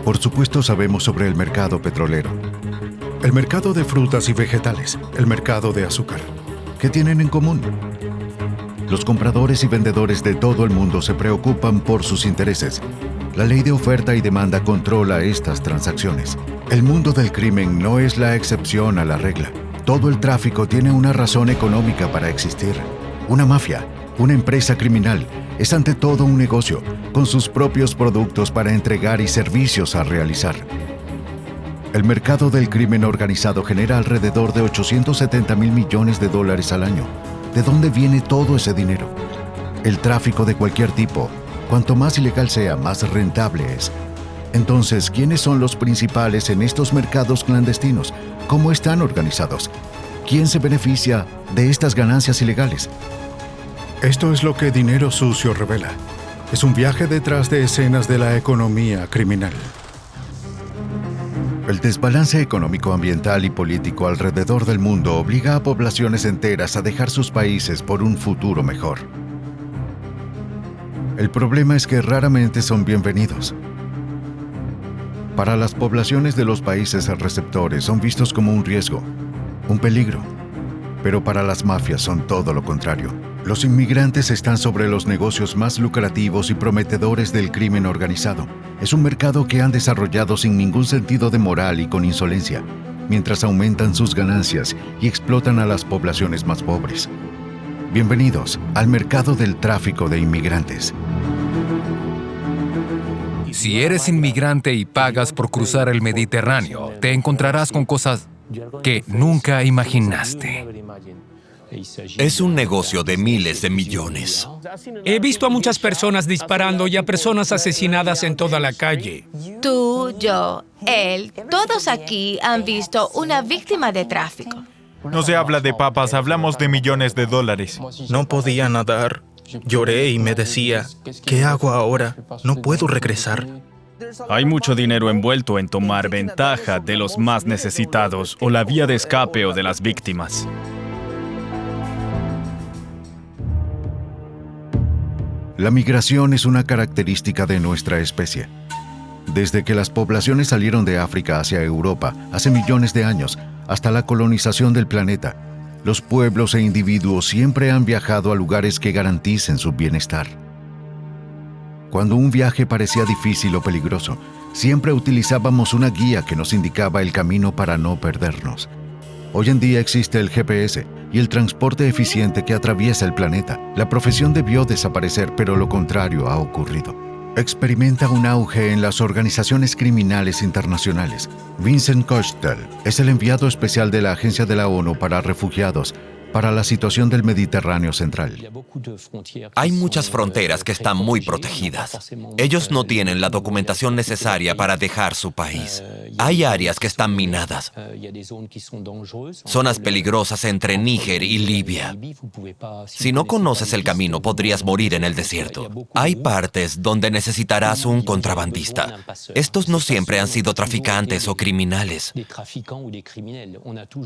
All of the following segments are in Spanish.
Por supuesto sabemos sobre el mercado petrolero, el mercado de frutas y vegetales, el mercado de azúcar. ¿Qué tienen en común? Los compradores y vendedores de todo el mundo se preocupan por sus intereses. La ley de oferta y demanda controla estas transacciones. El mundo del crimen no es la excepción a la regla. Todo el tráfico tiene una razón económica para existir. Una mafia, una empresa criminal, es ante todo un negocio, con sus propios productos para entregar y servicios a realizar. El mercado del crimen organizado genera alrededor de 870,000 millones de dólares al año. ¿De dónde viene todo ese dinero? El tráfico de cualquier tipo, cuanto más ilegal sea, más rentable es. Entonces, ¿quiénes son los principales en estos mercados clandestinos? ¿Cómo están organizados? ¿Quién se beneficia de estas ganancias ilegales? Esto es lo que Dinero Sucio revela. Es un viaje detrás de escenas de la economía criminal. El desbalance económico, ambiental y político alrededor del mundo obliga a poblaciones enteras a dejar sus países por un futuro mejor. El problema es que raramente son bienvenidos. Para las poblaciones de los países receptores son vistos como un riesgo, un peligro, pero para las mafias son todo lo contrario. Los inmigrantes están sobre los negocios más lucrativos y prometedores del crimen organizado. Es un mercado que han desarrollado sin ningún sentido de moral y con insolencia, mientras aumentan sus ganancias y explotan a las poblaciones más pobres. Bienvenidos al mercado del tráfico de inmigrantes. Si eres inmigrante y pagas por cruzar el Mediterráneo, te encontrarás con cosas que nunca imaginaste. Es un negocio de miles de millones. He visto a muchas personas disparando y a personas asesinadas en toda la calle. Tú, yo, él, todos aquí han visto una víctima de tráfico. No se habla de papas, hablamos de millones de dólares. No podía nadar. Lloré y me decía, ¿qué hago ahora? No puedo regresar. Hay mucho dinero envuelto en tomar ventaja de los más necesitados o la vía de escape o de las víctimas. La migración es una característica de nuestra especie. Desde que las poblaciones salieron de África hacia Europa hace millones de años, hasta la colonización del planeta, los pueblos e individuos siempre han viajado a lugares que garanticen su bienestar. Cuando un viaje parecía difícil o peligroso, siempre utilizábamos una guía que nos indicaba el camino para no perdernos. Hoy en día existe el GPS y el transporte eficiente que atraviesa el planeta. La profesión debió desaparecer, pero lo contrario ha ocurrido. Experimenta un auge en las organizaciones criminales internacionales. Vincent Cochetel es el enviado especial de la Agencia de la ONU para Refugiados para la situación del Mediterráneo central. Hay muchas fronteras que están muy protegidas. Ellos no tienen la documentación necesaria para dejar su país. Hay áreas que están minadas. Zonas peligrosas entre Níger y Libia. Si no conoces el camino, podrías morir en el desierto. Hay partes donde necesitarás un contrabandista. Estos no siempre han sido traficantes o criminales.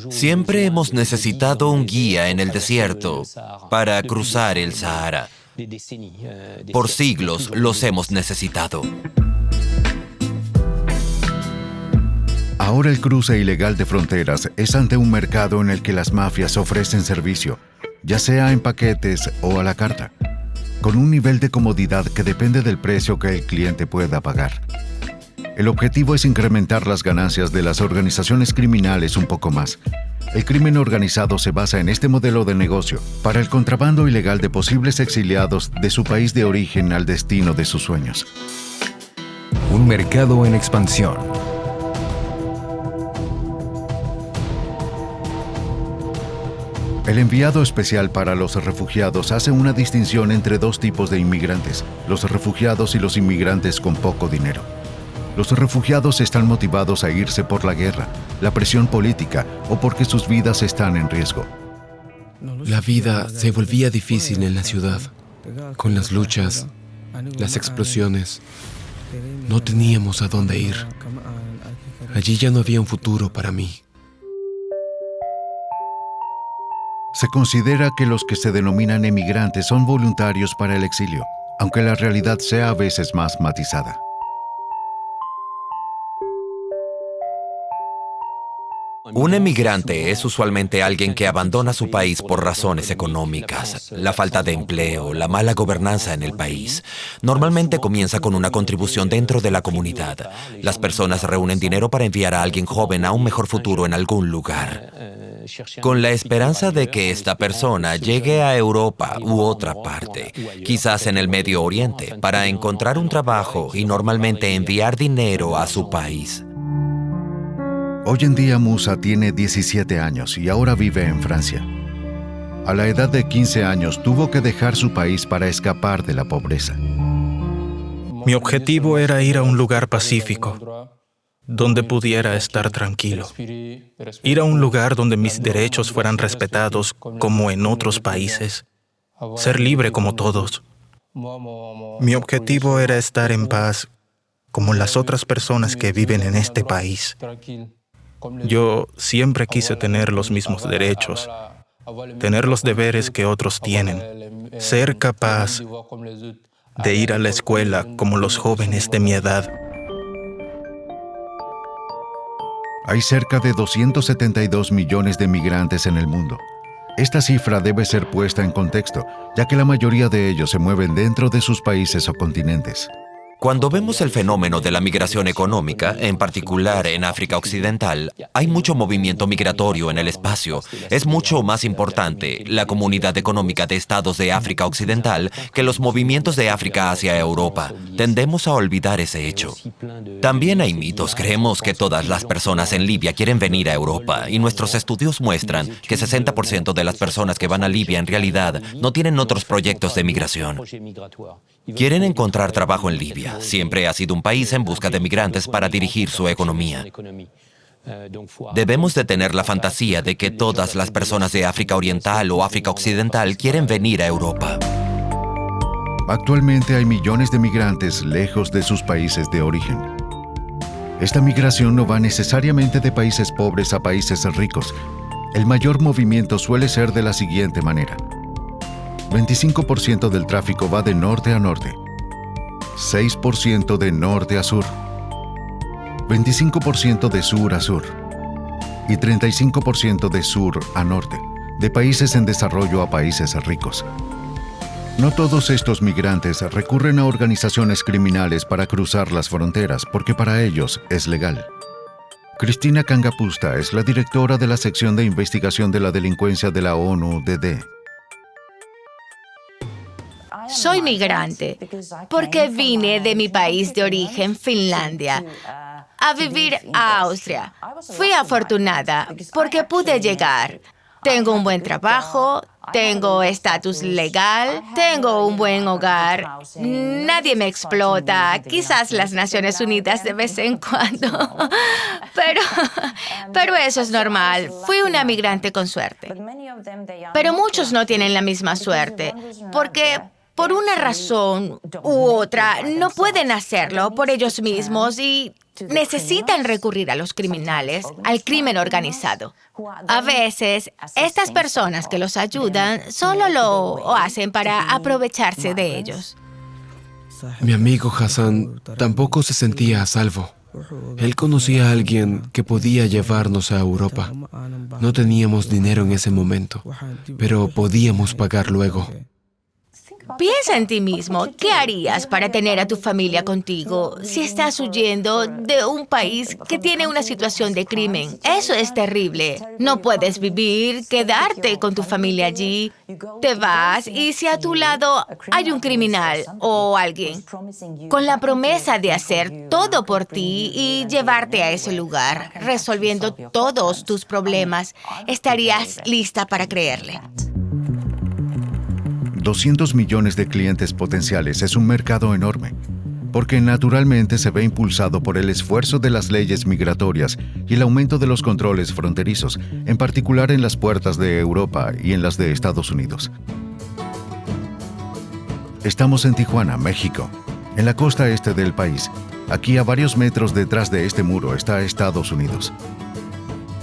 Siempre hemos necesitado un guía en el desierto para cruzar el Sahara. Por siglos los hemos necesitado. Ahora el cruce ilegal de fronteras es ante un mercado en el que las mafias ofrecen servicio, ya sea en paquetes o a la carta, con un nivel de comodidad que depende del precio que el cliente pueda pagar. El objetivo es incrementar las ganancias de las organizaciones criminales un poco más. El crimen organizado se basa en este modelo de negocio para el contrabando ilegal de posibles exiliados de su país de origen al destino de sus sueños. Un mercado en expansión. El enviado especial para los refugiados hace una distinción entre dos tipos de inmigrantes, los refugiados y los inmigrantes con poco dinero. Los refugiados están motivados a irse por la guerra, la presión política o porque sus vidas están en riesgo. La vida se volvía difícil en la ciudad, con las luchas, las explosiones. No teníamos a dónde ir. Allí ya no había un futuro para mí. Se considera que los que se denominan emigrantes son voluntarios para el exilio, aunque la realidad sea a veces más matizada. Un emigrante es usualmente alguien que abandona su país por razones económicas, la falta de empleo, la mala gobernanza en el país. Normalmente comienza con una contribución dentro de la comunidad. Las personas reúnen dinero para enviar a alguien joven a un mejor futuro en algún lugar, con la esperanza de que esta persona llegue a Europa u otra parte, quizás en el Medio Oriente, para encontrar un trabajo y normalmente enviar dinero a su país. Hoy en día Musa tiene 17 años y ahora vive en Francia. A la edad de 15 años tuvo que dejar su país para escapar de la pobreza. Mi objetivo era ir a un lugar pacífico, donde pudiera estar tranquilo. Ir a un lugar donde mis derechos fueran respetados como en otros países. Ser libre como todos. Mi objetivo era estar en paz como las otras personas que viven en este país. Yo siempre quise tener los mismos derechos, tener los deberes que otros tienen, ser capaz de ir a la escuela como los jóvenes de mi edad. Hay cerca de 272 millones de migrantes en el mundo. Esta cifra debe ser puesta en contexto, ya que la mayoría de ellos se mueven dentro de sus países o continentes. Cuando vemos el fenómeno de la migración económica, en particular en África Occidental, hay mucho movimiento migratorio en el espacio. Es mucho más importante la comunidad económica de estados de África Occidental que los movimientos de África hacia Europa. Tendemos a olvidar ese hecho. También hay mitos. Creemos que todas las personas en Libia quieren venir a Europa, y nuestros estudios muestran que 60% de las personas que van a Libia en realidad no tienen otros proyectos de migración. Quieren encontrar trabajo en Libia. Siempre ha sido un país en busca de migrantes para dirigir su economía. Debemos de tener la fantasía de que todas las personas de África Oriental o África Occidental quieren venir a Europa. Actualmente hay millones de migrantes lejos de sus países de origen. Esta migración no va necesariamente de países pobres a países ricos. El mayor movimiento suele ser de la siguiente manera. 25% del tráfico va de norte a norte, 6% de norte a sur, 25% de sur a sur y 35% de sur a norte, de países en desarrollo a países ricos. No todos estos migrantes recurren a organizaciones criminales para cruzar las fronteras, porque para ellos es legal. Cristina Kangapusta es la directora de la sección de investigación de la delincuencia de la ONU-DD. Soy migrante porque vine de mi país de origen, Finlandia, a vivir a Austria. Fui afortunada porque pude llegar. Tengo un buen trabajo, tengo estatus legal, tengo un buen hogar, nadie me explota, quizás las Naciones Unidas de vez en cuando, pero eso es normal. Fui una migrante con suerte. Pero muchos no tienen la misma suerte, porque por una razón u otra no pueden hacerlo por ellos mismos y necesitan recurrir a los criminales, al crimen organizado. A veces, estas personas que los ayudan solo lo hacen para aprovecharse de ellos. Mi amigo Hassan tampoco se sentía a salvo. Él conocía a alguien que podía llevarnos a Europa. No teníamos dinero en ese momento, pero podíamos pagar luego. Piensa en ti mismo. ¿Qué harías para tener a tu familia contigo si estás huyendo de un país que tiene una situación de crimen? Eso es terrible. No puedes vivir, quedarte con tu familia allí. Te vas y si a tu lado hay un criminal o alguien con la promesa de hacer todo por ti y llevarte a ese lugar, resolviendo todos tus problemas, ¿estarías lista para creerle? 200 millones de clientes potenciales es un mercado enorme, porque naturalmente se ve impulsado por el esfuerzo de las leyes migratorias y el aumento de los controles fronterizos, en particular en las puertas de Europa y en las de Estados Unidos. Estamos en Tijuana, México, en la costa este del país. Aquí, a varios metros detrás de este muro, está Estados Unidos.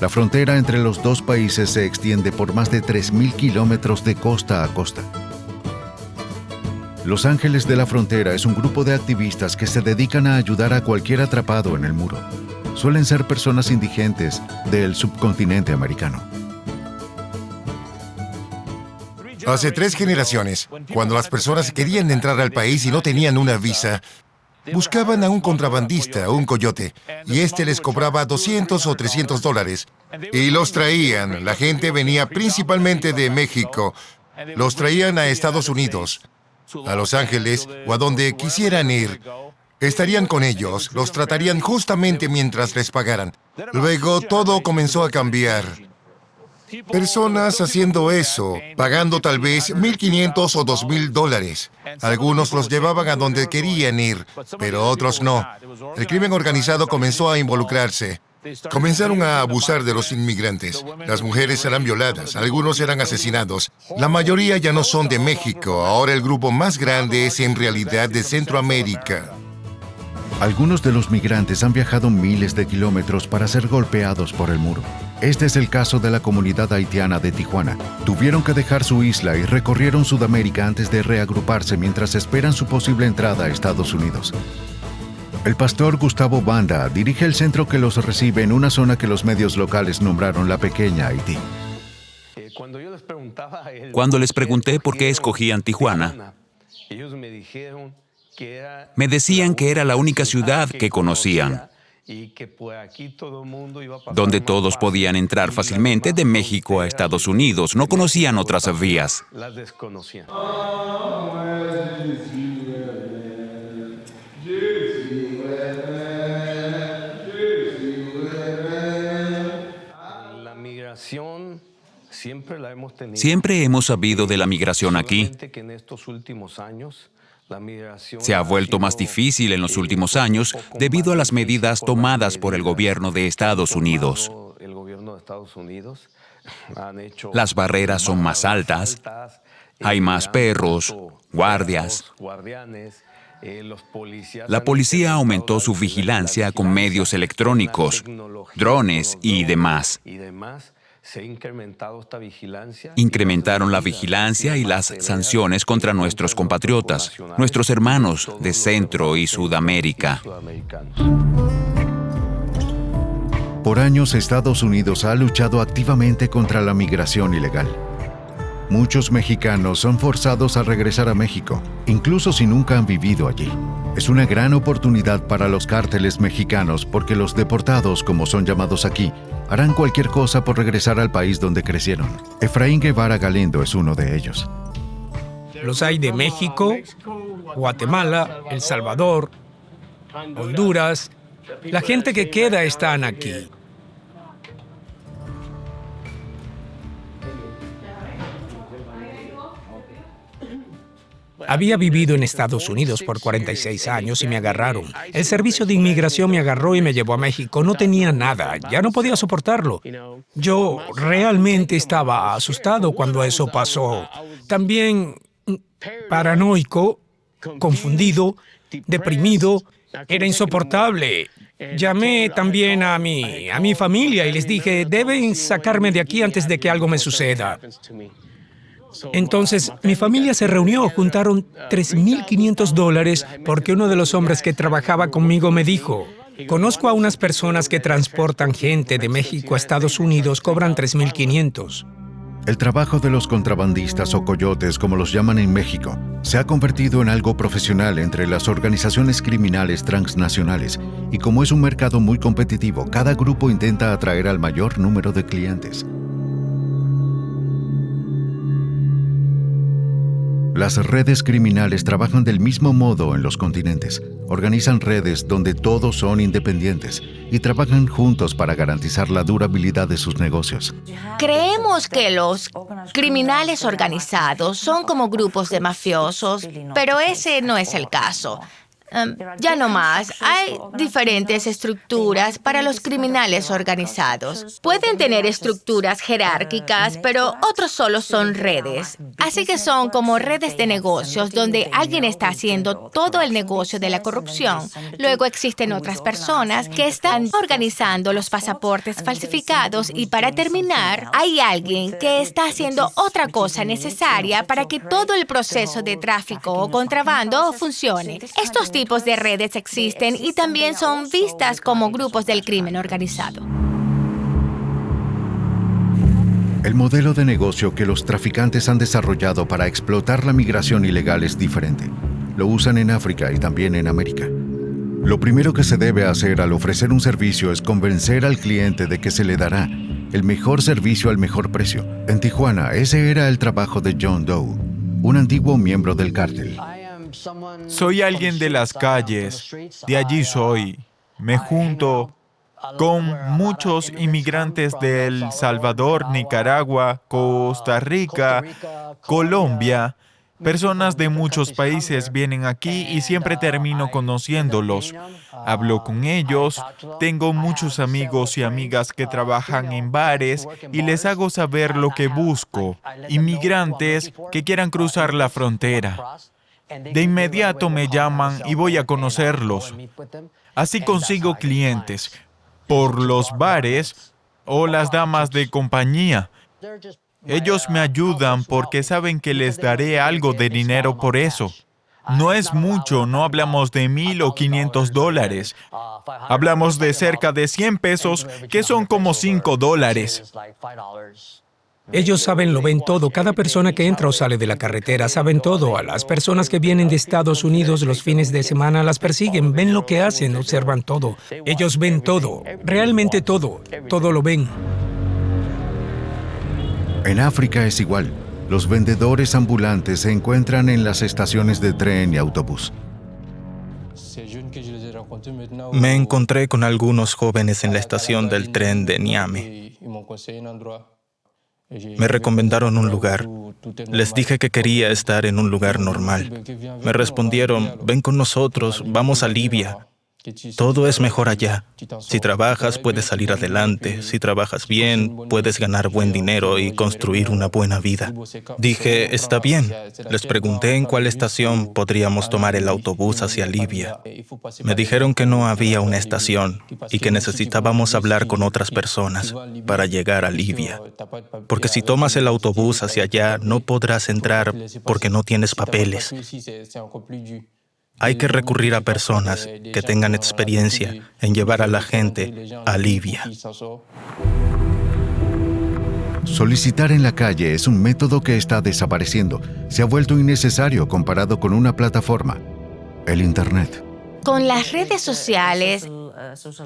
La frontera entre los dos países se extiende por más de 3.000 kilómetros de costa a costa. Los Ángeles de la Frontera es un grupo de activistas que se dedican a ayudar a cualquier atrapado en el muro. suelen ser personas indigentes del subcontinente americano. Hace 3 generaciones, cuando las personas querían entrar al país y no tenían una visa, buscaban a un contrabandista, un coyote, y este les cobraba $200 o $300 y los traían. La gente venía principalmente de México. Los traían a Estados Unidos, a Los Ángeles o a donde quisieran ir. Estarían con ellos, los tratarían justamente mientras les pagaran. Luego todo comenzó a cambiar. Personas haciendo eso, pagando tal vez $1,500 o $2,000. Algunos los llevaban a donde querían ir, pero otros no. El crimen organizado comenzó a involucrarse. Comenzaron a abusar de los inmigrantes. Las mujeres eran violadas, algunos eran asesinados. La mayoría ya no son de México. Ahora el grupo más grande es en realidad de Centroamérica. Algunos de los migrantes han viajado miles de kilómetros para ser golpeados por el muro. Este es el caso de la comunidad haitiana de Tijuana. Tuvieron que dejar su isla y recorrieron Sudamérica antes de reagruparse mientras esperan su posible entrada a Estados Unidos. El pastor Gustavo Banda dirige el centro que los recibe en una zona que los medios locales nombraron la Pequeña Haití. Cuando les pregunté por qué escogían Tijuana, me decían que era la única ciudad que conocían, donde todos podían entrar fácilmente de México a Estados Unidos. No conocían otras vías. Siempre hemos sabido de la migración aquí. Se ha vuelto más difícil en los últimos años debido a las medidas tomadas por el gobierno de Estados Unidos. Las barreras son más altas, hay más perros, guardias. La policía aumentó su vigilancia con medios electrónicos, drones y demás. Incrementaron la vigilancia y las sanciones contra nuestros compatriotas, nuestros hermanos de Centro y Sudamérica. Por años, Estados Unidos ha luchado activamente contra la migración ilegal. Muchos mexicanos son forzados a regresar a México, incluso si nunca han vivido allí. Es una gran oportunidad para los cárteles mexicanos porque los deportados, como son llamados aquí, harán cualquier cosa por regresar al país donde crecieron. Efraín Guevara Galindo es uno de ellos. Los hay de México, Guatemala, El Salvador, Honduras. La gente que queda están aquí. Había vivido en Estados Unidos por 46 años y me agarraron. El servicio de inmigración me agarró y me llevó a México. No tenía nada, ya no podía soportarlo. Yo realmente estaba asustado cuando eso pasó. También paranoico, confundido, deprimido. Era insoportable. Llamé también a mi familia y les dije, deben sacarme de aquí antes de que algo me suceda. Entonces, mi familia se reunió, juntaron $3,500 porque uno de los hombres que trabajaba conmigo me dijo, conozco a unas personas que transportan gente de México a Estados Unidos, cobran $3,500. El trabajo de los contrabandistas o coyotes, como los llaman en México, se ha convertido en algo profesional entre las organizaciones criminales transnacionales y como es un mercado muy competitivo, cada grupo intenta atraer al mayor número de clientes. Las redes criminales trabajan del mismo modo en los continentes. Organizan redes donde todos son independientes y trabajan juntos para garantizar la durabilidad de sus negocios. Creemos que los criminales organizados son como grupos de mafiosos, pero ese no es el caso. Ya no más, hay diferentes estructuras para los criminales organizados. Pueden tener estructuras jerárquicas, pero otros solo son redes. Así que son como redes de negocios donde alguien está haciendo todo el negocio de la corrupción. Luego existen otras personas que están organizando los pasaportes falsificados y para terminar, hay alguien que está haciendo otra cosa necesaria para que todo el proceso de tráfico o contrabando funcione. Estos tipos de redes existen y también son vistas como grupos del crimen organizado. El modelo de negocio que los traficantes han desarrollado para explotar la migración ilegal es diferente. Lo usan en África y también en América. Lo primero que se debe hacer al ofrecer un servicio es convencer al cliente de que se le dará el mejor servicio al mejor precio. En Tijuana, ese era el trabajo de John Doe, un antiguo miembro del cártel. Soy alguien de las calles, de allí soy. Me junto con muchos inmigrantes de El Salvador, Nicaragua, Costa Rica, Colombia. Personas de muchos países vienen aquí y siempre termino conociéndolos. Hablo con ellos, tengo muchos amigos y amigas que trabajan en bares y les hago saber lo que busco. Inmigrantes que quieran cruzar la frontera. De inmediato me llaman y voy a conocerlos. Así consigo clientes por los bares o las damas de compañía. Ellos me ayudan porque saben que les daré algo de dinero por eso. No es mucho, no hablamos de $1,000 o $500. Hablamos de cerca de 100 pesos, que son como $5. Ellos saben, lo ven todo. Cada persona que entra o sale de la carretera saben todo. A las personas que vienen de Estados Unidos los fines de semana las persiguen, ven lo que hacen, observan todo. Ellos ven todo, realmente todo, todo lo ven. En África es igual. Los vendedores ambulantes se encuentran en las estaciones de tren y autobús. Me encontré con algunos jóvenes en la estación del tren de Niamey. Me recomendaron un lugar. Les dije que quería estar en un lugar normal. Me respondieron, ven con nosotros, vamos a Libia. Todo es mejor allá. Si trabajas, puedes salir adelante. Si trabajas bien, puedes ganar buen dinero y construir una buena vida. Dije, está bien. Les pregunté en cuál estación podríamos tomar el autobús hacia Libia. Me dijeron que no había una estación y que necesitábamos hablar con otras personas para llegar a Libia. Porque si tomas el autobús hacia allá, no podrás entrar porque no tienes papeles. Hay que recurrir a personas que tengan experiencia en llevar a la gente a Libia. Solicitar en la calle es un método que está desapareciendo. Se ha vuelto innecesario comparado con una plataforma, el Internet. Con las redes sociales,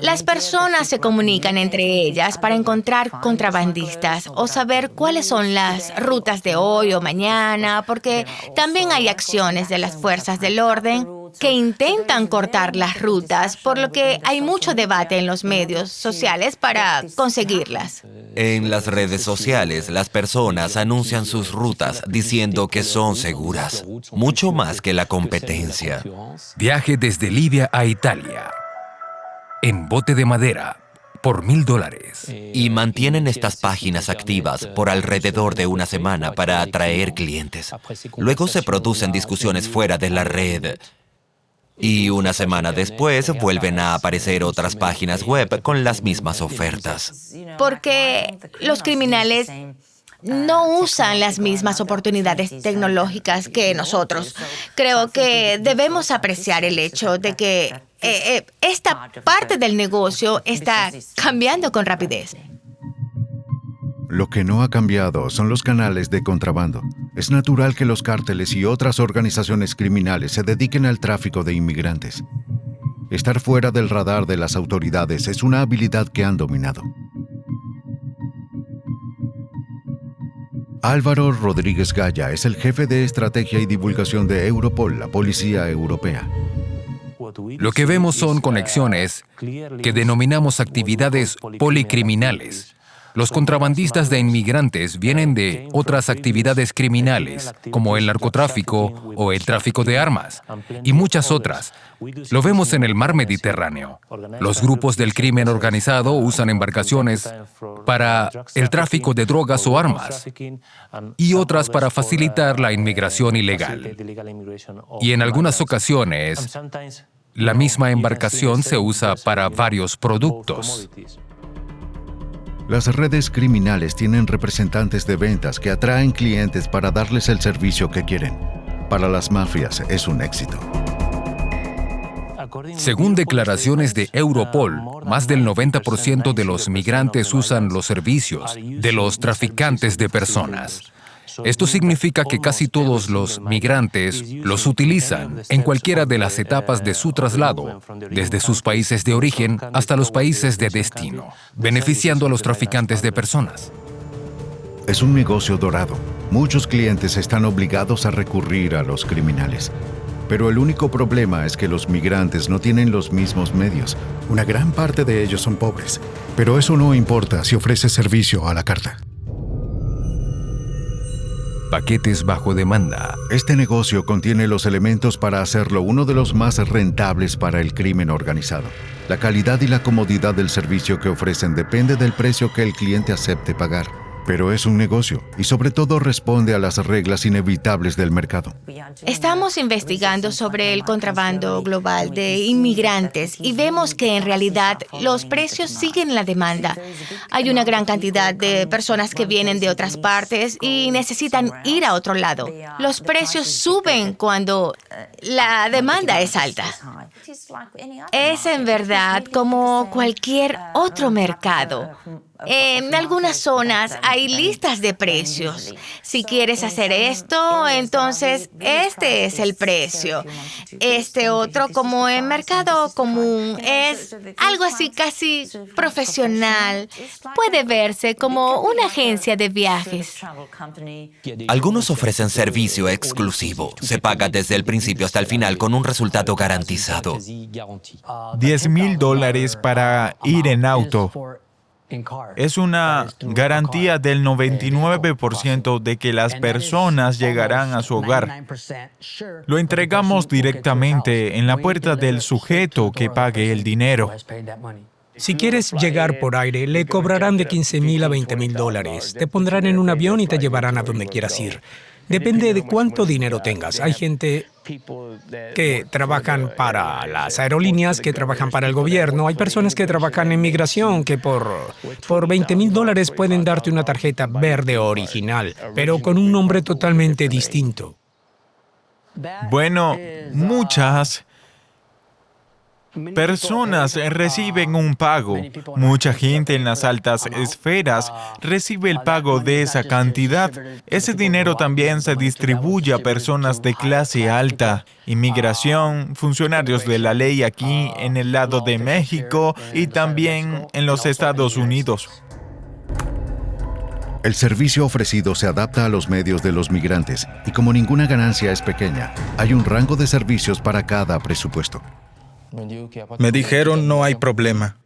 las personas se comunican entre ellas para encontrar contrabandistas o saber cuáles son las rutas de hoy o mañana, porque también hay acciones de las fuerzas del orden que intentan cortar las rutas, por lo que hay mucho debate en los medios sociales para conseguirlas. En las redes sociales, las personas anuncian sus rutas diciendo que son seguras, mucho más que la competencia. Viaje desde Libia a Italia, en bote de madera, por $1,000. Y mantienen estas páginas activas por alrededor de una semana para atraer clientes. Luego se producen discusiones fuera de la red. Y una semana después vuelven a aparecer otras páginas web con las mismas ofertas. Porque los criminales no usan las mismas oportunidades tecnológicas que nosotros. Creo que debemos apreciar el hecho de que esta parte del negocio está cambiando con rapidez. Lo que no ha cambiado son los canales de contrabando. Es natural que los cárteles y otras organizaciones criminales se dediquen al tráfico de inmigrantes. Estar fuera del radar de las autoridades es una habilidad que han dominado. Álvaro Rodríguez Gaya es el jefe de estrategia y divulgación de Europol, la policía europea. Lo que vemos son conexiones que denominamos actividades policriminales. Los contrabandistas de inmigrantes vienen de otras actividades criminales, como el narcotráfico o el tráfico de armas, y muchas otras. Lo vemos en el mar Mediterráneo. Los grupos del crimen organizado usan embarcaciones para el tráfico de drogas o armas, y otras para facilitar la inmigración ilegal. Y en algunas ocasiones, la misma embarcación se usa para varios productos. Las redes criminales tienen representantes de ventas que atraen clientes para darles el servicio que quieren. Para las mafias es un éxito. Según declaraciones de Europol, más del 90% de los migrantes usan los servicios de los traficantes de personas. Esto significa que casi todos los migrantes los utilizan en cualquiera de las etapas de su traslado, desde sus países de origen hasta los países de destino, beneficiando a los traficantes de personas. Es un negocio dorado. Muchos clientes están obligados a recurrir a los criminales. Pero el único problema es que los migrantes no tienen los mismos medios. Una gran parte de ellos son pobres. Pero eso no importa si ofreces servicio a la carta. Paquetes bajo demanda. Este negocio contiene los elementos para hacerlo uno de los más rentables para el crimen organizado. La calidad y la comodidad del servicio que ofrecen depende del precio que el cliente acepte pagar. Pero es un negocio y sobre todo responde a las reglas inevitables del mercado. Estamos investigando sobre el contrabando global de inmigrantes y vemos que en realidad los precios siguen la demanda. Hay una gran cantidad de personas que vienen de otras partes y necesitan ir a otro lado. Los precios suben cuando la demanda es alta. Es en verdad como cualquier otro mercado. En algunas zonas hay listas de precios. Si quieres hacer esto, entonces este es el precio. Este otro, como en mercado común, es algo así casi profesional. Puede verse como una agencia de viajes. Algunos ofrecen servicio exclusivo. Se paga desde el principio hasta el final con un resultado garantizado. $10,000 para ir en auto. Es una garantía del 99% de que las personas llegarán a su hogar. Lo entregamos directamente en la puerta del sujeto que pague el dinero. Si quieres llegar por aire, le cobrarán de $15,000 a $20,000. Te pondrán en un avión y te llevarán a donde quieras ir. Depende de cuánto dinero tengas. Hay gente que trabajan para las aerolíneas, que trabajan para el gobierno. Hay personas que trabajan en migración, que por $20,000 pueden darte una tarjeta verde original, pero con un nombre totalmente distinto. Bueno, muchas personas reciben un pago. Mucha gente en las altas esferas recibe el pago de esa cantidad. Ese dinero también se distribuye a personas de clase alta, inmigración, funcionarios de la ley aquí en el lado de México y también en los Estados Unidos. El servicio ofrecido se adapta a los medios de los migrantes y como ninguna ganancia es pequeña, hay un rango de servicios para cada presupuesto. Me dijeron, no hay problema.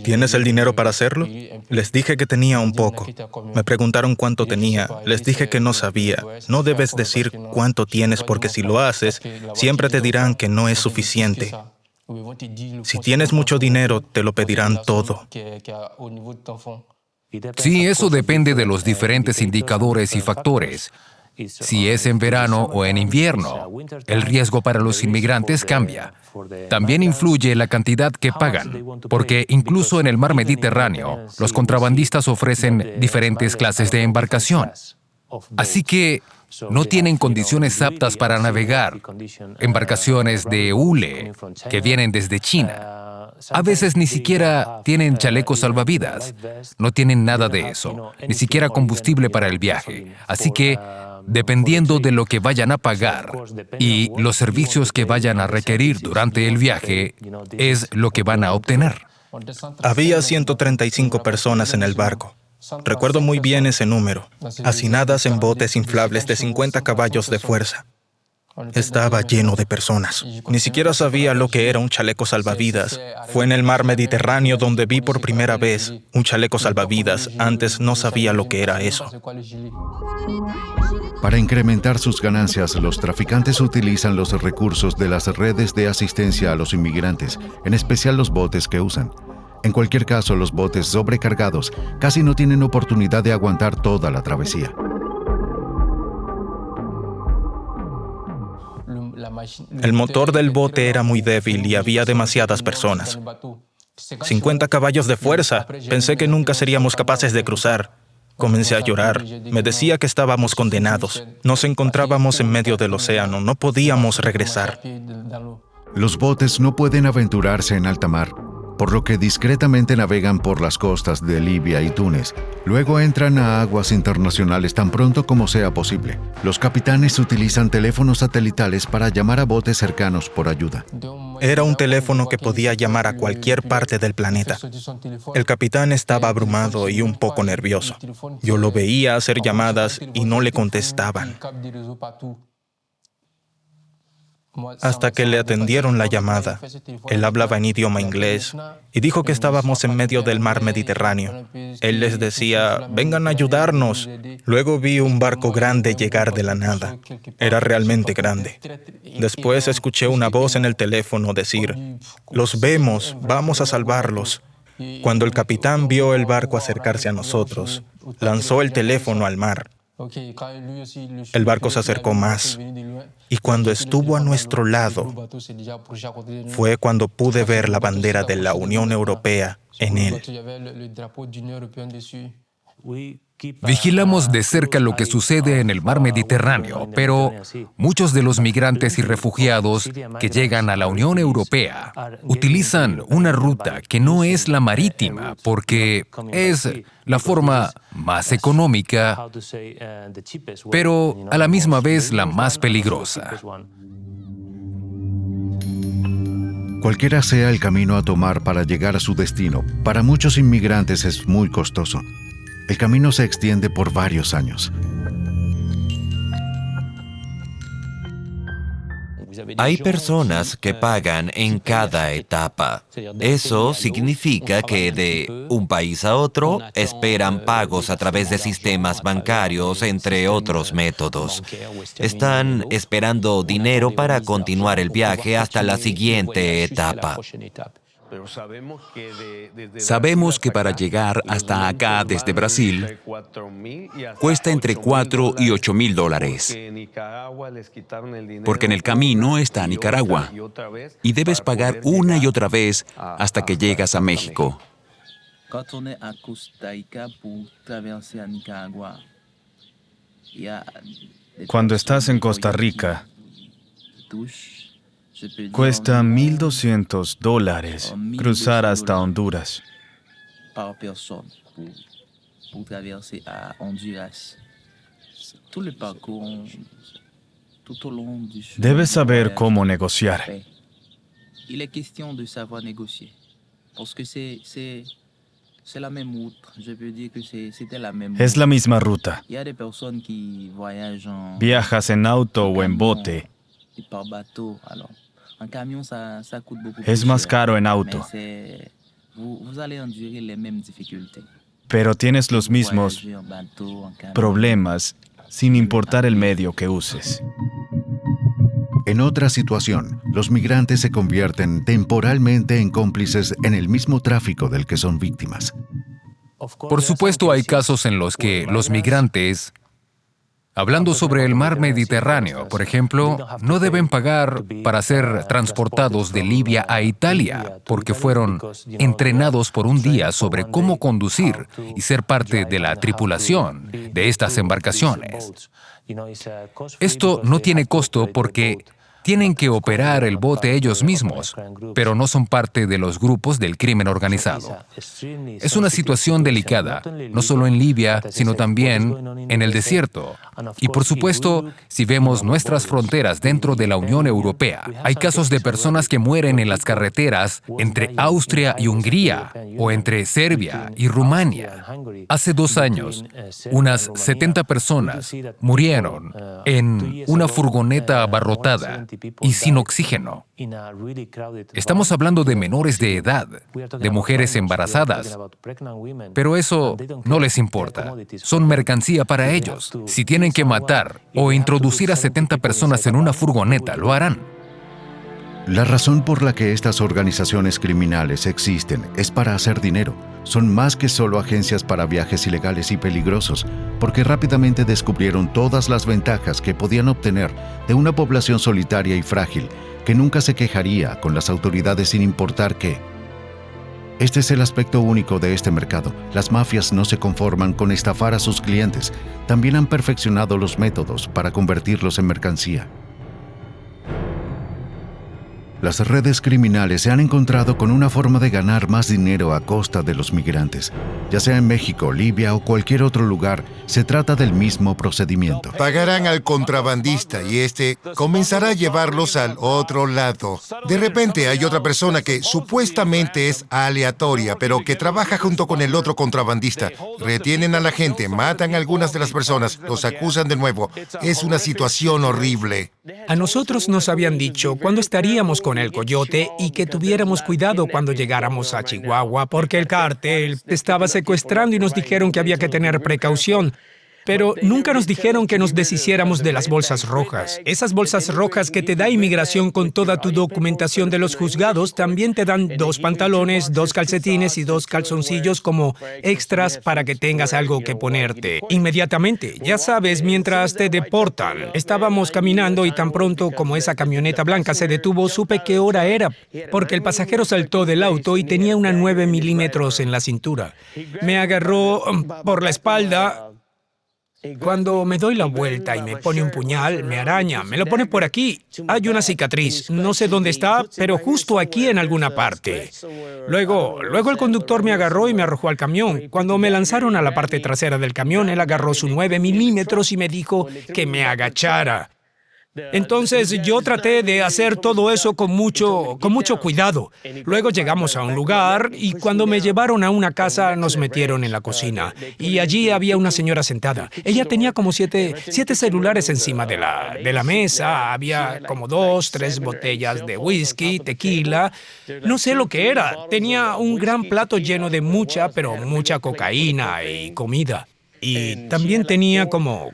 ¿Tienes el dinero para hacerlo? Les dije que tenía un poco. Me preguntaron cuánto tenía. Les dije que no sabía. No debes decir cuánto tienes porque si lo haces, siempre te dirán que no es suficiente. Si tienes mucho dinero, te lo pedirán todo. Sí, eso depende de los diferentes indicadores y factores. Si es en verano o en invierno, el riesgo para los inmigrantes cambia. También influye la cantidad que pagan, porque incluso en el mar Mediterráneo, los contrabandistas ofrecen diferentes clases de embarcación. Así que no tienen condiciones aptas para navegar. Embarcaciones de hule que vienen desde China. A veces ni siquiera tienen chalecos salvavidas. No tienen nada de eso, ni siquiera combustible para el viaje. Así que, dependiendo de lo que vayan a pagar y los servicios que vayan a requerir durante el viaje, es lo que van a obtener. Había 135 personas en el barco. Recuerdo muy bien ese número, hacinadas en botes inflables de 50 caballos de fuerza. Estaba lleno de personas. Ni siquiera sabía lo que era un chaleco salvavidas. Fue en el mar Mediterráneo donde vi por primera vez un chaleco salvavidas. Antes no sabía lo que era eso. Para incrementar sus ganancias, los traficantes utilizan los recursos de las redes de asistencia a los inmigrantes, en especial los botes que usan. En cualquier caso, los botes sobrecargados casi no tienen oportunidad de aguantar toda la travesía. El motor del bote era muy débil y había demasiadas personas. 50 caballos de fuerza. Pensé que nunca seríamos capaces de cruzar. Comencé a llorar. Me decía que estábamos condenados. Nos encontrábamos en medio del océano. No podíamos regresar. Los botes no pueden aventurarse en alta mar, por lo que discretamente navegan por las costas de Libia y Túnez. Luego entran a aguas internacionales tan pronto como sea posible. Los capitanes utilizan teléfonos satelitales para llamar a botes cercanos por ayuda. Era un teléfono que podía llamar a cualquier parte del planeta. El capitán estaba abrumado y un poco nervioso. Yo lo veía hacer llamadas y no le contestaban. Hasta que le atendieron la llamada. Él hablaba en idioma inglés y dijo que estábamos en medio del mar Mediterráneo. Él les decía, vengan a ayudarnos. Luego vi un barco grande llegar de la nada. Era realmente grande. Después escuché una voz en el teléfono decir, los vemos, vamos a salvarlos. Cuando el capitán vio el barco acercarse a nosotros, lanzó el teléfono al mar. El barco se acercó más y cuando estuvo a nuestro lado fue cuando pude ver la bandera de la Unión Europea en él. Vigilamos de cerca lo que sucede en el mar Mediterráneo, pero muchos de los migrantes y refugiados que llegan a la Unión Europea utilizan una ruta que no es la marítima porque es la forma más económica, pero a la misma vez la más peligrosa. Cualquiera sea el camino a tomar para llegar a su destino, para muchos inmigrantes es muy costoso. El camino se extiende por varios años. Hay personas que pagan en cada etapa. Eso significa que de un país a otro esperan pagos a través de sistemas bancarios, entre otros métodos. Están esperando dinero para continuar el viaje hasta la siguiente etapa. Sabemos que para llegar hasta acá desde Brasil cuesta entre $4,000 y $8,000, porque en el camino está Nicaragua y debes pagar una y otra vez hasta que llegas a México. Cuando estás en Costa Rica, cuesta $1,200 cruzar hasta Honduras. Debes saber cómo negociar. Es la misma ruta. Viajas en auto o en bote. Es más caro en auto, pero tienes los mismos problemas sin importar el medio que uses. En otra situación, los migrantes se convierten temporalmente en cómplices en el mismo tráfico del que son víctimas. Por supuesto, hay casos en los que los migrantes, hablando sobre el mar Mediterráneo, por ejemplo, no deben pagar para ser transportados de Libia a Italia, porque fueron entrenados por un día sobre cómo conducir y ser parte de la tripulación de estas embarcaciones. Esto no tiene costo porque tienen que operar el bote ellos mismos, pero no son parte de los grupos del crimen organizado. Es una situación delicada, no solo en Libia, sino también en el desierto. Y por supuesto, si vemos nuestras fronteras dentro de la Unión Europea, hay casos de personas que mueren en las carreteras entre Austria y Hungría, o entre Serbia y Rumania. Hace 2 años, unas 70 personas murieron en una furgoneta abarrotada y sin oxígeno. Estamos hablando de menores de edad, de mujeres embarazadas, pero eso no les importa. Son mercancía para ellos. Si tienen que matar o introducir a 70 personas en una furgoneta, lo harán. La razón por la que estas organizaciones criminales existen es para hacer dinero. Son más que solo agencias para viajes ilegales y peligrosos, porque rápidamente descubrieron todas las ventajas que podían obtener de una población solitaria y frágil que nunca se quejaría con las autoridades sin importar qué. Este es el aspecto único de este mercado. Las mafias no se conforman con estafar a sus clientes, también han perfeccionado los métodos para convertirlos en mercancía. Las redes criminales se han encontrado con una forma de ganar más dinero a costa de los migrantes. Ya sea en México, Libia o cualquier otro lugar, se trata del mismo procedimiento. Pagarán al contrabandista y este comenzará a llevarlos al otro lado. De repente hay otra persona que supuestamente es aleatoria, pero que trabaja junto con el otro contrabandista. Retienen a la gente, matan a algunas de las personas, los acusan de nuevo. Es una situación horrible. A nosotros nos habían dicho cuándo estaríamos con el coyote y que tuviéramos cuidado cuando llegáramos a Chihuahua porque el cártel estaba secuestrando y nos dijeron que había que tener precaución. Pero nunca nos dijeron que nos deshiciéramos de las bolsas rojas. Esas bolsas rojas que te da inmigración con toda tu documentación de los juzgados también te dan 2 pantalones, 2 calcetines y 2 calzoncillos como extras para que tengas algo que ponerte inmediatamente. Ya sabes, mientras te deportan. Estábamos caminando y tan pronto como esa camioneta blanca se detuvo, supe qué hora era, porque el pasajero saltó del auto y tenía una 9 milímetros en la cintura. Me agarró por la espalda. Cuando me doy la vuelta y me pone un puñal, me araña, me lo pone por aquí. Hay una cicatriz, no sé dónde está, pero justo aquí en alguna parte. Luego el conductor me agarró y me arrojó al camión. Cuando me lanzaron a la parte trasera del camión, él agarró su 9 milímetros y me dijo que me agachara. Entonces yo traté de hacer todo eso con mucho cuidado. Luego llegamos a un lugar y cuando me llevaron a una casa nos metieron en la cocina. Y allí había una señora sentada. Ella tenía como 7 celulares encima de la mesa. Había como 2, 3 botellas de whisky, tequila. No sé lo que era. Tenía un gran plato lleno de mucha cocaína y comida. Y también tenía como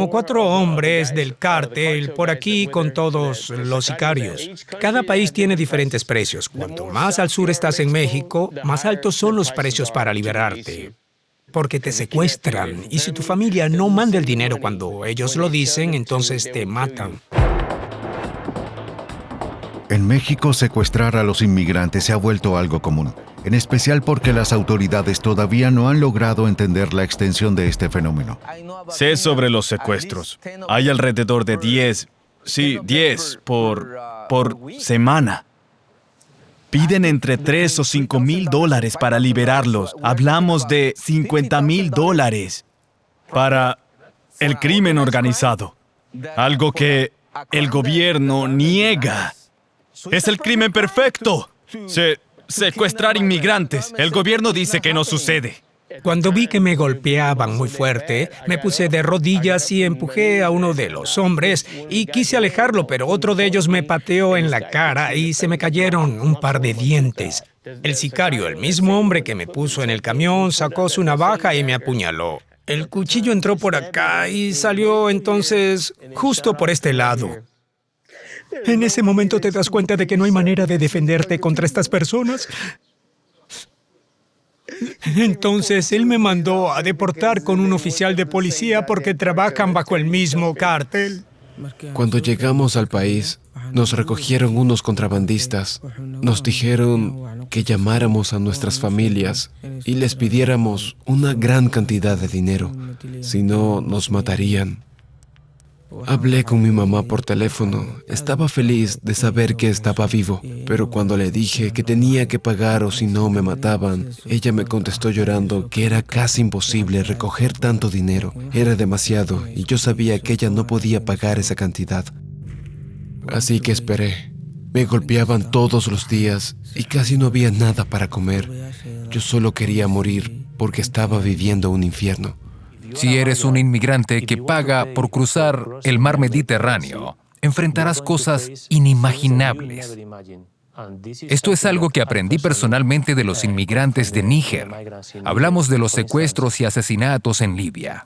4 hombres del cártel por aquí con todos los sicarios. Cada país tiene diferentes precios. Cuanto más al sur estás en México, más altos son los precios para liberarte. Porque te secuestran y si tu familia no manda el dinero cuando ellos lo dicen, entonces te matan. En México, secuestrar a los inmigrantes se ha vuelto algo común, en especial porque las autoridades todavía no han logrado entender la extensión de este fenómeno. Sé sobre los secuestros. Hay alrededor de 10 por semana. Piden entre 3 o 5 mil dólares para liberarlos. Hablamos de 50,000 dólares para el crimen organizado. Algo que el gobierno niega. Es el crimen perfecto. Secuestrar inmigrantes. El gobierno dice que no sucede. Cuando vi que me golpeaban muy fuerte, me puse de rodillas y empujé a uno de los hombres y quise alejarlo, pero otro de ellos me pateó en la cara y se me cayeron un par de dientes. El sicario, el mismo hombre que me puso en el camión, sacó su navaja y me apuñaló. El cuchillo entró por acá y salió entonces justo por este lado. En ese momento te das cuenta de que no hay manera de defenderte contra estas personas. Entonces él me mandó a deportar con un oficial de policía porque trabajan bajo el mismo cártel. Cuando llegamos al país, nos recogieron unos contrabandistas. Nos dijeron que llamáramos a nuestras familias y les pidiéramos una gran cantidad de dinero. Si no, nos matarían. Hablé con mi mamá por teléfono. Estaba feliz de saber que estaba vivo, pero cuando le dije que tenía que pagar o si no me mataban, ella me contestó llorando que era casi imposible recoger tanto dinero. Era demasiado y yo sabía que ella no podía pagar esa cantidad. Así que esperé. Me golpeaban todos los días y casi no había nada para comer. Yo solo quería morir porque estaba viviendo un infierno. Si eres un inmigrante que paga por cruzar el mar Mediterráneo, enfrentarás cosas inimaginables. Esto es algo que aprendí personalmente de los inmigrantes de Níger. Hablamos de los secuestros y asesinatos en Libia.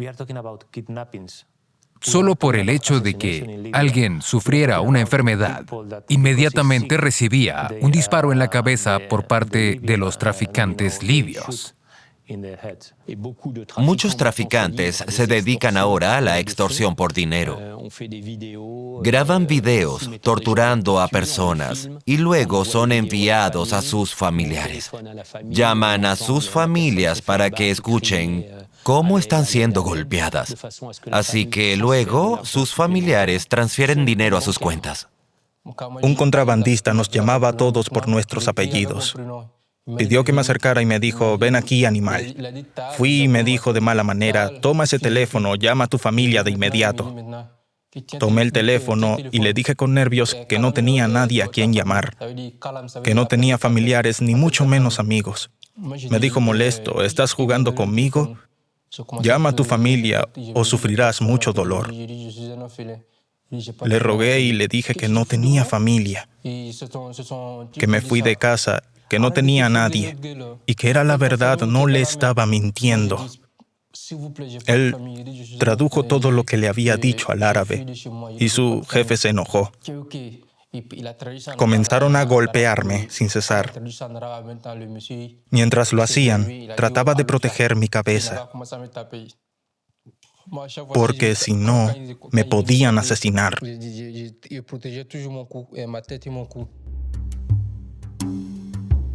Solo por el hecho de que alguien sufriera una enfermedad, inmediatamente recibía un disparo en la cabeza por parte de los traficantes libios. Muchos traficantes se dedican ahora a la extorsión por dinero. Graban videos torturando a personas y luego son enviados a sus familiares. Llaman a sus familias para que escuchen cómo están siendo golpeadas. Así que luego sus familiares transfieren dinero a sus cuentas. Un contrabandista nos llamaba a todos por nuestros apellidos. Pidió que me acercara y me dijo, ven aquí, animal. Fui y me dijo de mala manera, toma ese teléfono, llama a tu familia de inmediato. Tomé el teléfono y le dije con nervios que no tenía a nadie a quien llamar, que no tenía familiares ni mucho menos amigos. Me dijo molesto, ¿estás jugando conmigo? Llama a tu familia o sufrirás mucho dolor. Le rogué y le dije que no tenía familia, que me fui de casa, que no tenía a nadie y que era la verdad, no le estaba mintiendo. Él tradujo todo lo que le había dicho al árabe y su jefe se enojó. Comenzaron a golpearme sin cesar. Mientras lo hacían, trataba de proteger mi cabeza, porque si no, me podían asesinar.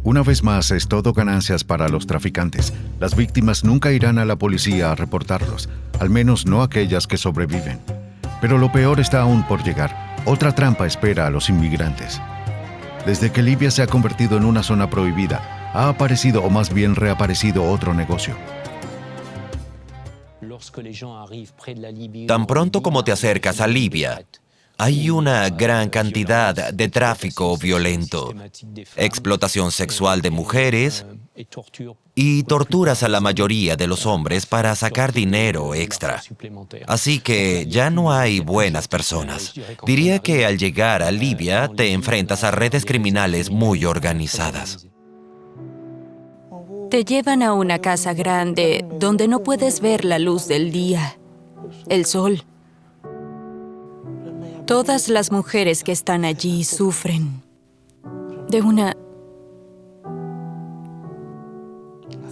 Una vez más, es todo ganancias para los traficantes. Las víctimas nunca irán a la policía a reportarlos, al menos no aquellas que sobreviven. Pero lo peor está aún por llegar. Otra trampa espera a los inmigrantes. Desde que Libia se ha convertido en una zona prohibida, ha aparecido o más bien reaparecido otro negocio. Tan pronto como te acercas a Libia, hay una gran cantidad de tráfico violento, explotación sexual de mujeres y torturas a la mayoría de los hombres para sacar dinero extra. Así que ya no hay buenas personas. Diría que al llegar a Libia te enfrentas a redes criminales muy organizadas. Te llevan a una casa grande donde no puedes ver la luz del día, el sol. Todas las mujeres que están allí sufren de una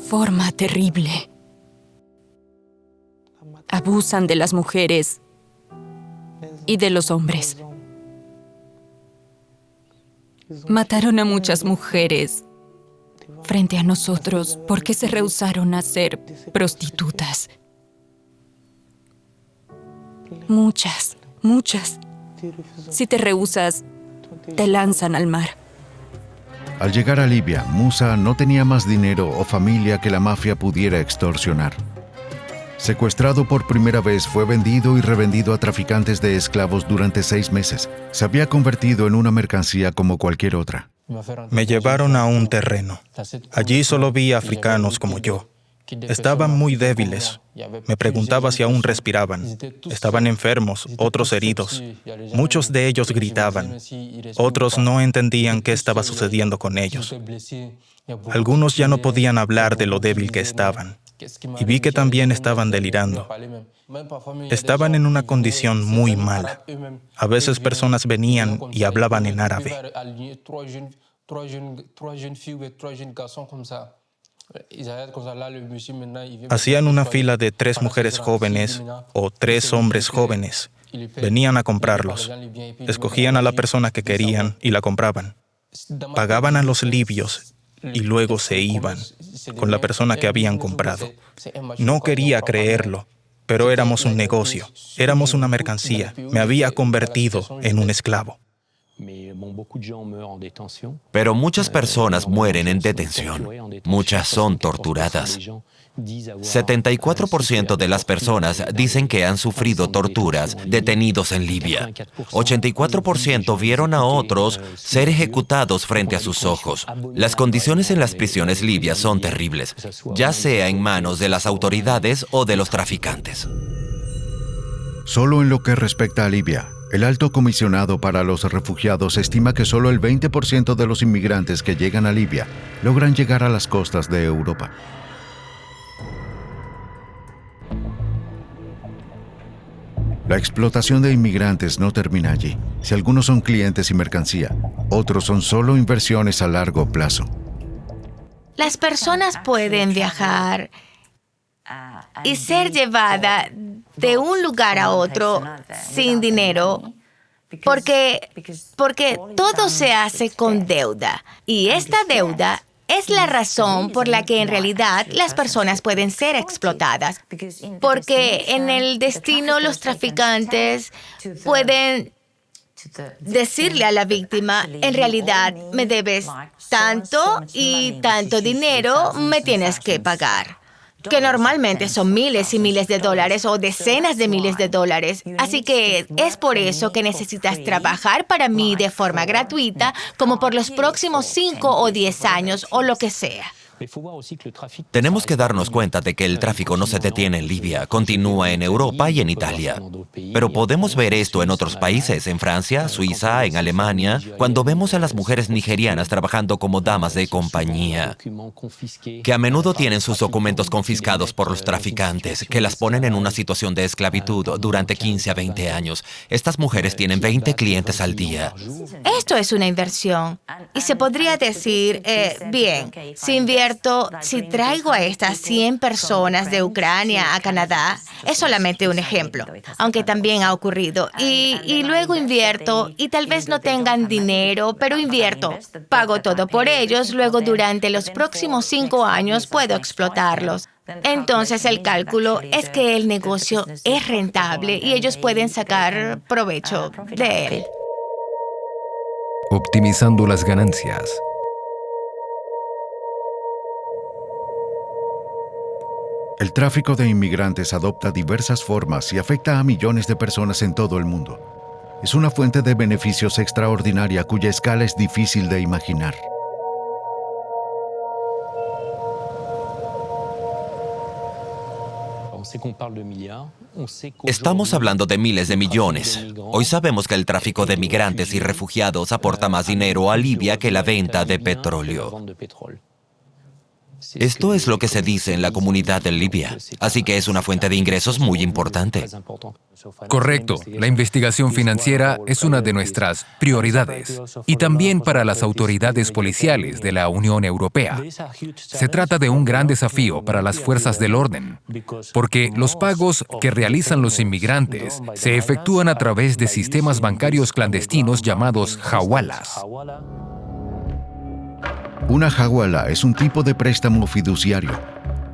forma terrible. Abusan de las mujeres y de los hombres. Mataron a muchas mujeres frente a nosotros porque se rehusaron a ser prostitutas. Muchas. Si te rehusas, te lanzan al mar. Al llegar a Libia, Musa no tenía más dinero o familia que la mafia pudiera extorsionar. Secuestrado por primera vez, fue vendido y revendido a traficantes de esclavos durante 6 meses. Se había convertido en una mercancía como cualquier otra. Me llevaron a un terreno. Allí solo vi africanos como yo. Estaban muy débiles. Me preguntaba si aún respiraban. Estaban enfermos, otros heridos. Muchos de ellos gritaban. Otros no entendían qué estaba sucediendo con ellos. Algunos ya no podían hablar de lo débil que estaban. Y vi que también estaban delirando. Estaban en una condición muy mala. A veces personas venían y hablaban en árabe. Hacían una fila de 3 mujeres jóvenes o 3 hombres jóvenes. Venían a comprarlos. Escogían a la persona que querían y la compraban. Pagaban a los libios y luego se iban con la persona que habían comprado. No quería creerlo, pero éramos un negocio. Éramos una mercancía. Me había convertido en un esclavo. Pero muchas personas mueren en detención. Muchas son torturadas. 74% de las personas dicen que han sufrido torturas detenidos en Libia. 84% vieron a otros ser ejecutados frente a sus ojos. Las condiciones en las prisiones libias son terribles, ya sea en manos de las autoridades o de los traficantes. Solo en lo que respecta a Libia, el Alto Comisionado para los Refugiados estima que solo el 20% de los inmigrantes que llegan a Libia logran llegar a las costas de Europa. La explotación de inmigrantes no termina allí. Si algunos son clientes y mercancía, otros son solo inversiones a largo plazo. Las personas pueden viajar y ser llevada de un lugar a otro sin dinero porque todo se hace con deuda. Y esta deuda es la razón por la que en realidad las personas pueden ser explotadas. Porque en el destino los traficantes pueden decirle a la víctima, en realidad me debes tanto y tanto dinero, me tienes que pagar. Que normalmente son miles y miles de dólares o decenas de miles de dólares. Así que es por eso que necesitas trabajar para mí de forma gratuita, como por los próximos 5 o 10 años o lo que sea. Tenemos que darnos cuenta de que el tráfico no se detiene en Libia, continúa en Europa y en Italia. Pero podemos ver esto en otros países, en Francia, Suiza, en Alemania, cuando vemos a las mujeres nigerianas trabajando como damas de compañía, que a menudo tienen sus documentos confiscados por los traficantes, que las ponen en una situación de esclavitud durante 15 a 20 años. Estas mujeres tienen 20 clientes al día. Esto es una inversión. Y se podría decir, bien, si traigo a estas 100 personas de Ucrania a Canadá, es solamente un ejemplo, aunque también ha ocurrido. Y luego invierto, y tal vez no tengan dinero, pero invierto. Pago todo por ellos, luego durante los próximos 5 años puedo explotarlos. Entonces el cálculo es que el negocio es rentable y ellos pueden sacar provecho de él. Optimizando las ganancias. El tráfico de inmigrantes adopta diversas formas y afecta a millones de personas en todo el mundo. Es una fuente de beneficios extraordinaria cuya escala es difícil de imaginar. Estamos hablando de miles de millones. Hoy sabemos que el tráfico de migrantes y refugiados aporta más dinero a Libia que la venta de petróleo. Esto es lo que se dice en la comunidad de Libia, así que es una fuente de ingresos muy importante. Correcto. La investigación financiera es una de nuestras prioridades. Y también para las autoridades policiales de la Unión Europea. Se trata de un gran desafío para las fuerzas del orden, porque los pagos que realizan los inmigrantes se efectúan a través de sistemas bancarios clandestinos llamados hawalas. Una hawala es un tipo de préstamo fiduciario.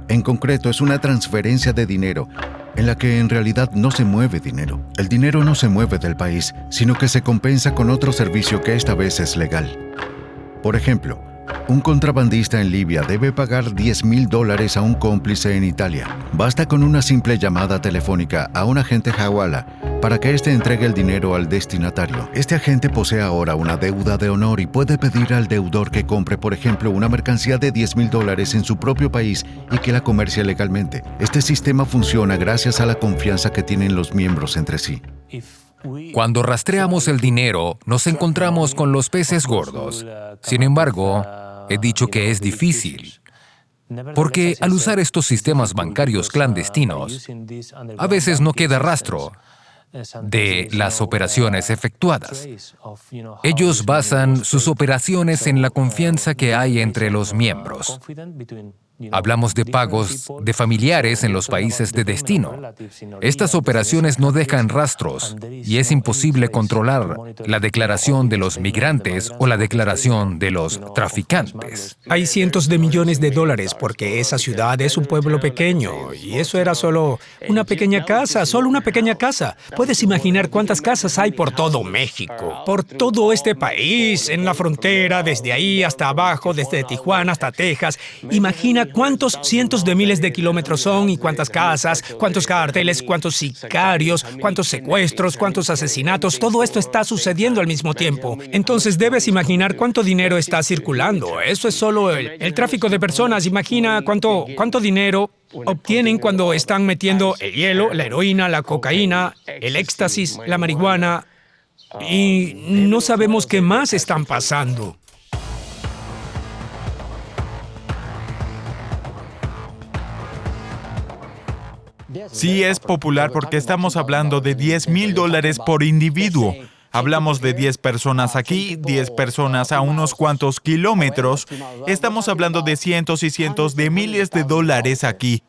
En concreto, es una transferencia de dinero en la que en realidad no se mueve dinero. El dinero no se mueve del país, sino que se compensa con otro servicio que esta vez es legal. Por ejemplo, un contrabandista en Libia debe pagar $10,000 a un cómplice en Italia. Basta con una simple llamada telefónica a un agente hawala para que éste entregue el dinero al destinatario. Este agente posee ahora una deuda de honor y puede pedir al deudor que compre, por ejemplo, una mercancía de $10,000 en su propio país y que la comercie legalmente. Este sistema funciona gracias a la confianza que tienen los miembros entre sí. Cuando rastreamos el dinero, nos encontramos con los peces gordos. Sin embargo, he dicho que es difícil, porque al usar estos sistemas bancarios clandestinos, a veces no queda rastro de las operaciones efectuadas. Ellos basan sus operaciones en la confianza que hay entre los miembros. Hablamos de pagos de familiares en los países de destino. Estas operaciones no dejan rastros y es imposible controlar la declaración de los migrantes o la declaración de los traficantes. Hay cientos de millones de dólares porque esa ciudad es un pueblo pequeño y eso era solo una pequeña casa, solo una pequeña casa. Puedes imaginar cuántas casas hay por todo México, por todo este país, en la frontera, desde ahí hasta abajo, desde Tijuana hasta Texas. Imagina cuántos cientos de miles de kilómetros son y cuántas casas, cuántos cárteles, cuántos sicarios, cuántos secuestros, cuántos asesinatos. Todo esto está sucediendo al mismo tiempo. Entonces debes imaginar cuánto dinero está circulando. Eso es solo el tráfico de personas. Imagina cuánto dinero obtienen cuando están metiendo el hielo, la heroína, la cocaína, el éxtasis, la marihuana. Y no sabemos qué más están pasando. Sí es popular porque estamos hablando de $10,000 por individuo. Hablamos de 10 personas aquí, 10 personas a unos cuantos kilómetros. Estamos hablando de cientos y cientos de miles de dólares aquí.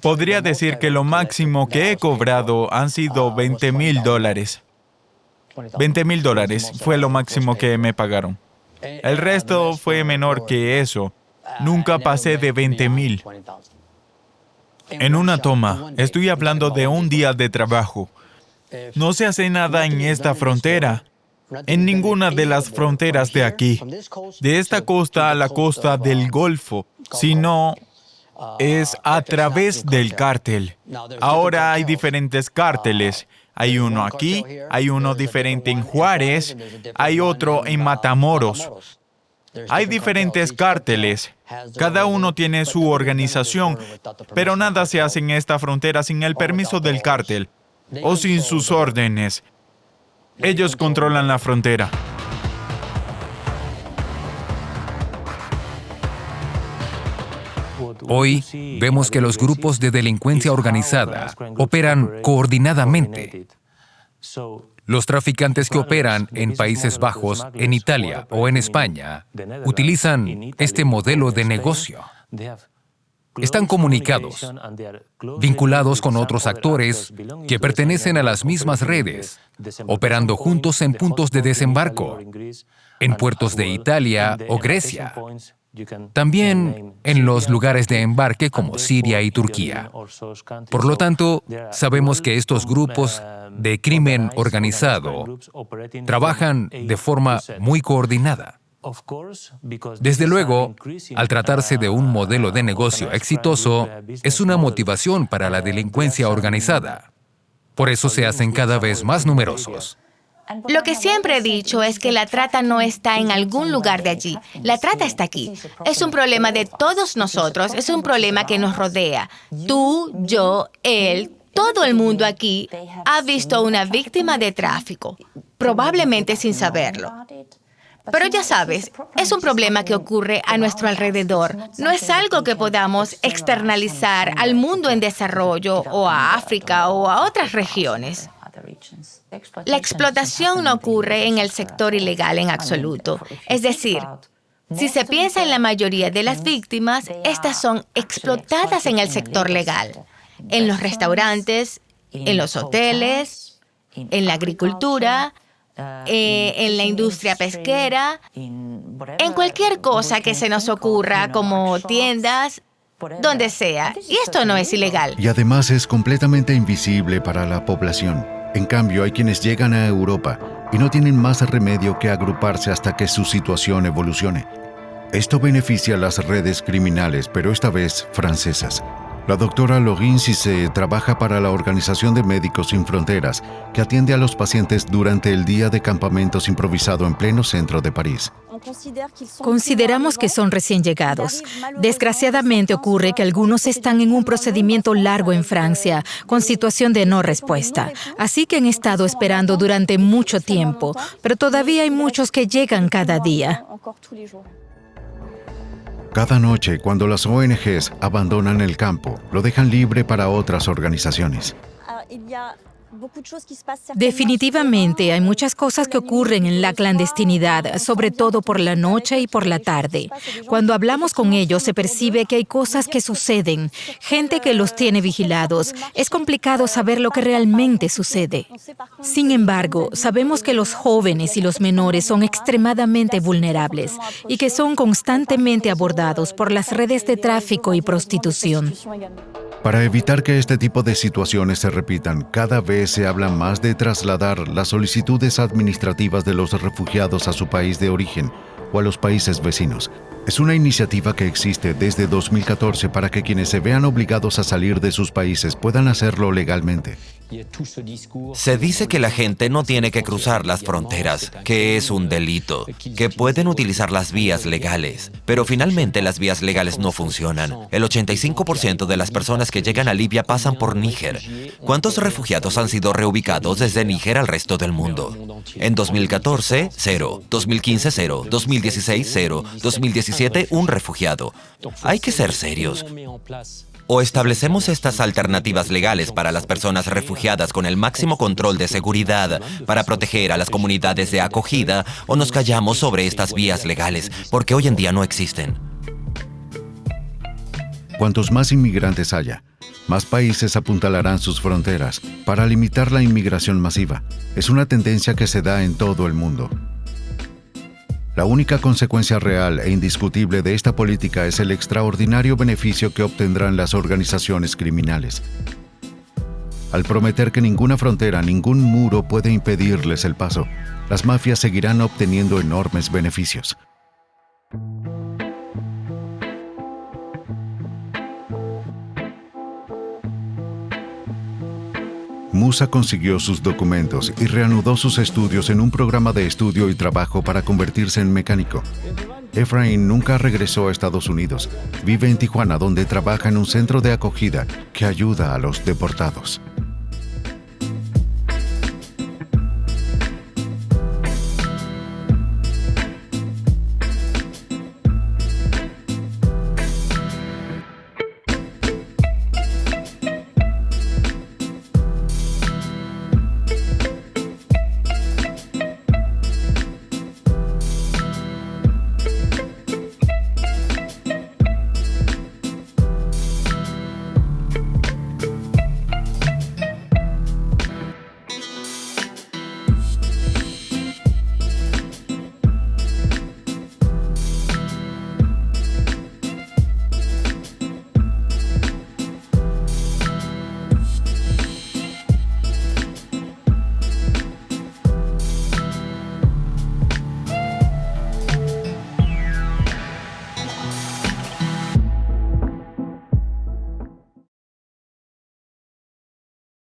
Podría decir que lo máximo que he cobrado han sido $20,000. $20,000 fue lo máximo que me pagaron. El resto fue menor que eso. Nunca pasé de 20,000. En una toma, estoy hablando de un día de trabajo. No se hace nada en esta frontera. en ninguna de las fronteras de aquí, de esta costa a la costa del Golfo, sino es a través del cártel. Ahora hay diferentes cárteles. Hay uno aquí, hay uno diferente en Juárez, hay otro en Matamoros. Hay diferentes cárteles. Cada uno tiene su organización, pero nada se hace en esta frontera sin el permiso del cártel o sin sus órdenes. Ellos controlan la frontera. Hoy vemos que los grupos de delincuencia organizada operan coordinadamente. Los traficantes que operan en Países Bajos, en Italia o en España utilizan este modelo de negocio. Están comunicados, vinculados con otros actores que pertenecen a las mismas redes, operando juntos en puntos de desembarco, en puertos de Italia o Grecia. También en los lugares de embarque como Siria y Turquía. Por lo tanto, sabemos que estos grupos de crimen organizado trabajan de forma muy coordinada. Desde luego, al tratarse de un modelo de negocio exitoso, es una motivación para la delincuencia organizada. Por eso se hacen cada vez más numerosos. Lo que siempre he dicho es que la trata no está en algún lugar de allí. La trata está aquí. Es un problema de todos nosotros. Es un problema que nos rodea. Tú, yo, él, todo el mundo aquí ha visto una víctima de tráfico, probablemente sin saberlo. Pero ya sabes, es un problema que ocurre a nuestro alrededor. No es algo que podamos externalizar al mundo en desarrollo o a África o a otras regiones. La explotación no ocurre en el sector ilegal en absoluto. Es decir, si se piensa en la mayoría de las víctimas, estas son explotadas en el sector legal, en los restaurantes, en los hoteles, en la agricultura, en la industria pesquera, en cualquier cosa que se nos ocurra, como tiendas, donde sea. Y esto no es ilegal. Y además es completamente invisible para la población. En cambio, hay quienes llegan a Europa y no tienen más remedio que agruparse hasta que su situación evolucione. Esto beneficia a las redes criminales, pero esta vez francesas. La doctora Laurine Cissé trabaja para la Organización de Médicos Sin Fronteras, que atiende a los pacientes durante el día de campamentos improvisado en pleno centro de París. Consideramos que son recién llegados. Desgraciadamente ocurre que algunos están en un procedimiento largo en Francia, con situación de no respuesta. Así que han estado esperando durante mucho tiempo, pero todavía hay muchos que llegan cada día. Cada noche, cuando las ONGs abandonan el campo, lo dejan libre para otras organizaciones. Definitivamente hay muchas cosas que ocurren en la clandestinidad, sobre todo por la noche y por la tarde. Cuando hablamos con ellos se percibe que hay cosas que suceden, gente que los tiene vigilados. Es complicado saber lo que realmente sucede. Sin embargo, sabemos que los jóvenes y los menores son extremadamente vulnerables y que son constantemente abordados por las redes de tráfico y prostitución. Para evitar que este tipo de situaciones se repitan, cada vez se habla más de trasladar las solicitudes administrativas de los refugiados a su país de origen o a los países vecinos. Es una iniciativa que existe desde 2014 para que quienes se vean obligados a salir de sus países puedan hacerlo legalmente. Se dice que la gente no tiene que cruzar las fronteras, que es un delito, que pueden utilizar las vías legales. Pero finalmente las vías legales no funcionan. El 85% de las personas que llegan a Libia pasan por Níger. ¿Cuántos refugiados han sido reubicados desde Níger al resto del mundo? En 2014, 0. 2015, 0. 2016, 0. 2017, un refugiado. Hay que ser serios. O establecemos estas alternativas legales para las personas refugiadas con el máximo control de seguridad para proteger a las comunidades de acogida, o nos callamos sobre estas vías legales, porque hoy en día no existen. Cuantos más inmigrantes haya, más países apuntalarán sus fronteras para limitar la inmigración masiva. Es una tendencia que se da en todo el mundo. La única consecuencia real e indiscutible de esta política es el extraordinario beneficio que obtendrán las organizaciones criminales. Al prometer que ninguna frontera, ningún muro puede impedirles el paso, las mafias seguirán obteniendo enormes beneficios. Musa consiguió sus documentos y reanudó sus estudios en un programa de estudio y trabajo para convertirse en mecánico. Efraín nunca regresó a Estados Unidos. Vive en Tijuana, donde trabaja en un centro de acogida que ayuda a los deportados.